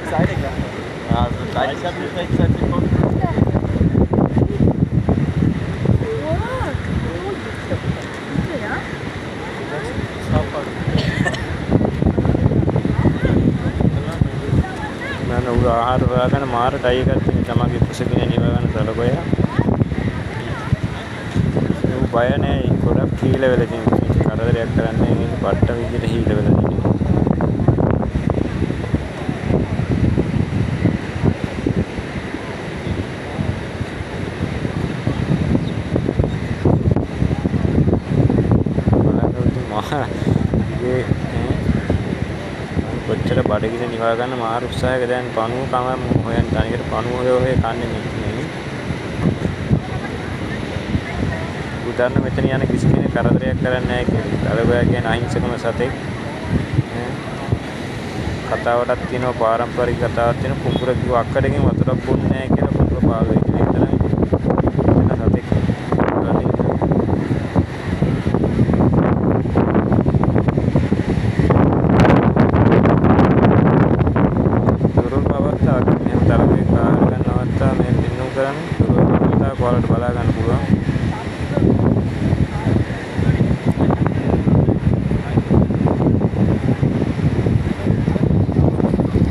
exciting. Ja, also gleich hat mich rechtzeitig gekommen. मैंने वो आहार वगैरह मार टाई करते हैं जमा की पुसे की नहीं वगैरह चलो गया वो बाया ने थोड़ा फील लेवल की कर रहे रिएक्ट करने हैं पट्टा भी रही लेवल की ये කොච්චර බඩගිනි නිවා ගන්න මාර උත්සාහයක දැන් පණුව කම හොයන් තනිකර පණුව හොය කන්නේ නෙමෙයි. උදාහරණ මෙතන යන කිසි කෙනෙක් කරදරයක් කරන්නේ නැහැ කියලා. කලබල කියන අහිංසකම සතෙක්. කතාවටත් තියෙනවා පාරම්පරික කතාවක් තියෙනවා කුඹුර කිව්ව අක්කඩකින් වතුරක් බොන්නේ නැහැ කියලා කුඹුර පාළුවේ කියන එක.